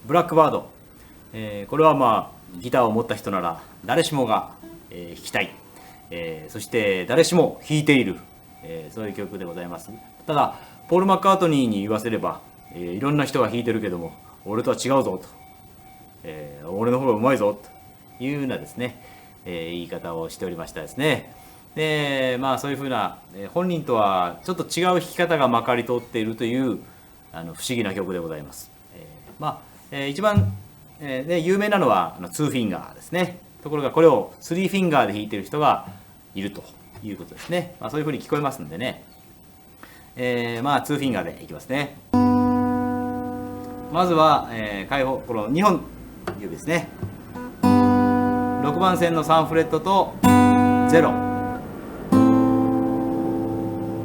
ブラックバード、これはまあギターを持った人なら誰しもが、弾きたい、そして誰しも弾いている、そういう曲でございます。ただポール・マッカートニーに言わせれば、いろんな人が弾いてるけども俺とは違うぞと、俺の方がうまいぞというようなですね、言い方をしておりましたですね。でまあそういうふうな、本人とはちょっと違う弾き方がまかり通っているという不思議な曲でございます。一番、有名なのは2フィンガーですね。ところがこれを3フィンガーで弾いている人がいるということですね。そういうふうに聞こえますんでね、2フィンガーでいきますね。まずは、この2本指ですね。6番線の3フレットと0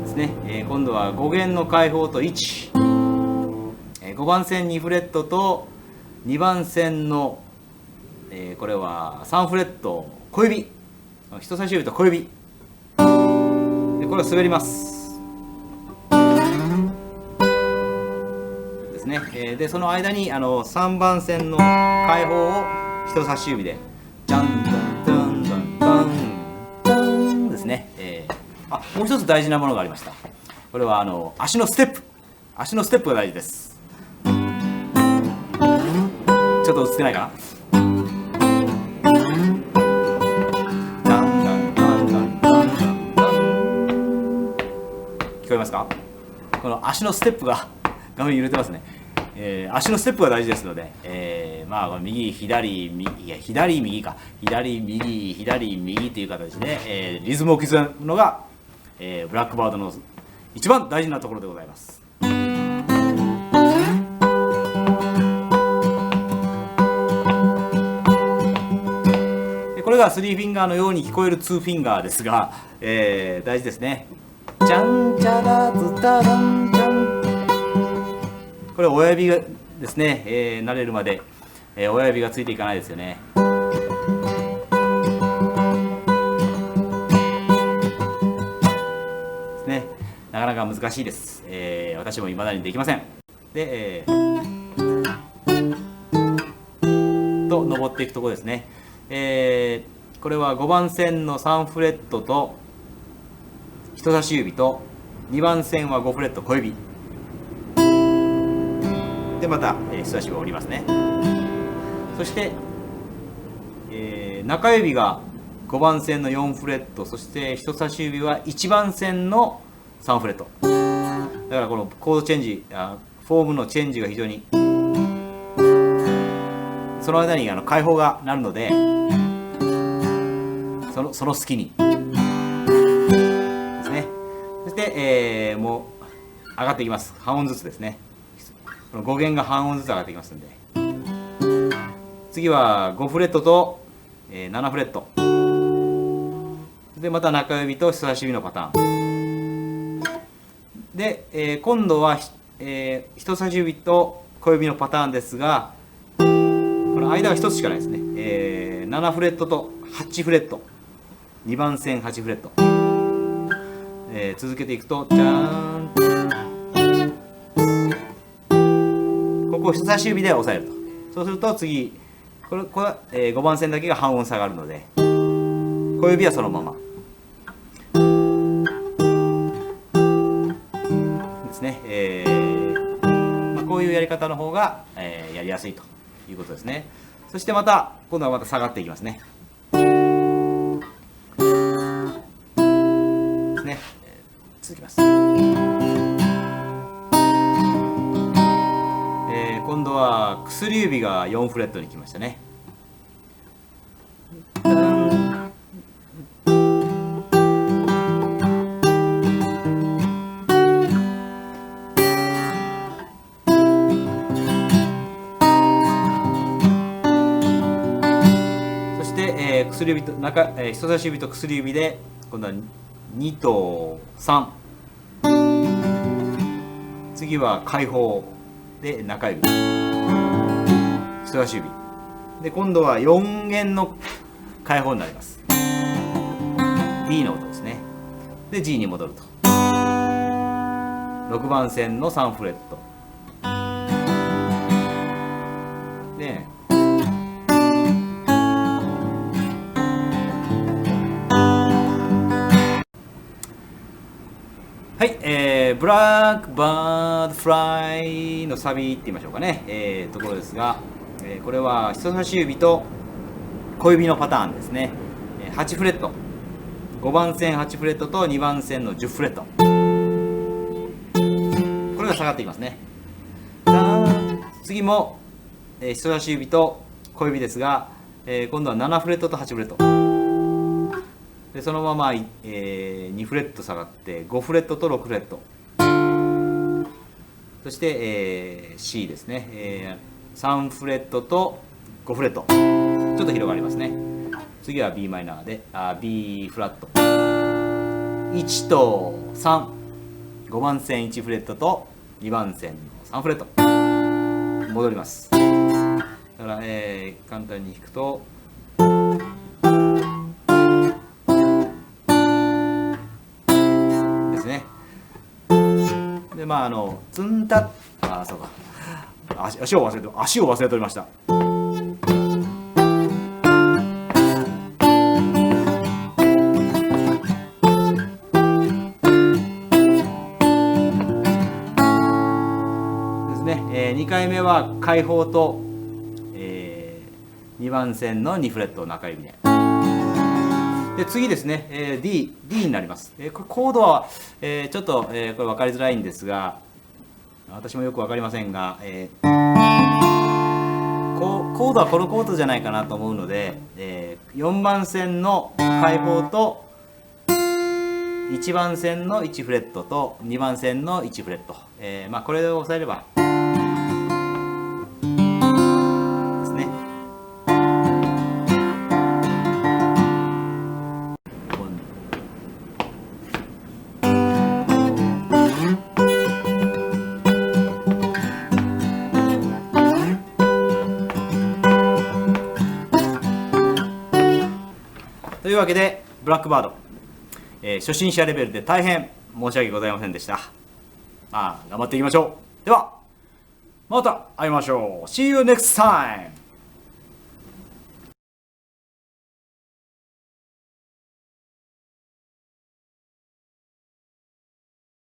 ですね。今度は5弦の開放と1、5番線2フレットと2番線の、これは3フレット小指、人差し指と小指でこれを滑りますですね。でその間に3番線の開放を人差し指でジャンダンダンダンダンダンですね。もう一つ大事なものがありました。これは足のステップが大事です。ちょっと映ってないかな。聞こえますか？この足のステップが画面揺れてますね。足のステップが大事ですので、右左右左右か左右左右という形で、リズムを刻むのが、ブラックバードの一番大事なところでございます。これが3フィンガーのように聞こえる2フィンガーですが、大事ですね。チャンチャラズタランチャン、これ親指がですね、慣れるまで、親指がついていかないですよね。ですね、なかなか難しいです。私も未だにできません。で、と登っていくところですね。これは5番線の3フレットと人差し指と2番線は5フレット小指でまた、人差し指を折りますね。そして、中指が5番線の4フレット、そして人差し指は1番線の3フレットだからこのコードチェンジ、フォームのチェンジが非常にその間に開放がなるので、その隙にですね。そして、もう上がっていきます。半音ずつですね。この5弦が半音ずつ上がっていきますんで、次は5フレットと、7フレットでまた中指と人差し指のパターンで、今度は、人差し指と小指のパターンですが、この間は1つしかないですね。7フレットと8フレット、2番線8フレット、続けていくとじゃーん、ここを人差し指で押さえると。そうすると次これは、5番線だけが半音下がるので、小指はそのままですね。こういうやり方の方が、やりやすいということですね。そして今度はまた下がっていきますね。ですね。続きます。今度は薬指が4フレットに来ましたね。そして、薬指と人差し指と薬指で今度は2と3、次は開放で中指、人差し指で今度は4弦の開放になります。 D の音ですね。で G に戻ると6番線の3フレットブラックバードフライのサビって言いましょうかね、ところですが、これは人差し指と小指のパターンですね。8フレット、5番線8フレットと2番線の10フレット、これが下がっていきますね。次も、人差し指と小指ですが、今度は7フレットと8フレットで、そのまま、2フレット下がって5フレットと6フレット、そして、C ですね、3フレットと5フレット、ちょっと広がりますね。次は b マイナーでB フラット1と3、5番線1フレットと2番線の3フレット、戻ります。だから、簡単に弾くとですね。でツンタッ、そうか、足を忘れておりました。2回目は開放と、2番線の2フレット中指で、次ですね、D になります。これコードは、ちょっと、これ分かりづらいんですが、私もよく分かりませんが、コードはこのコードじゃないかなと思うので、4番線の開放と1番線の1フレットと2番線の1フレット、これを押さえればですね。というわけでブラックバード、初心者レベルで大変申し訳ございませんでした。頑張っていきましょう。ではまた会いましょう。See you next time!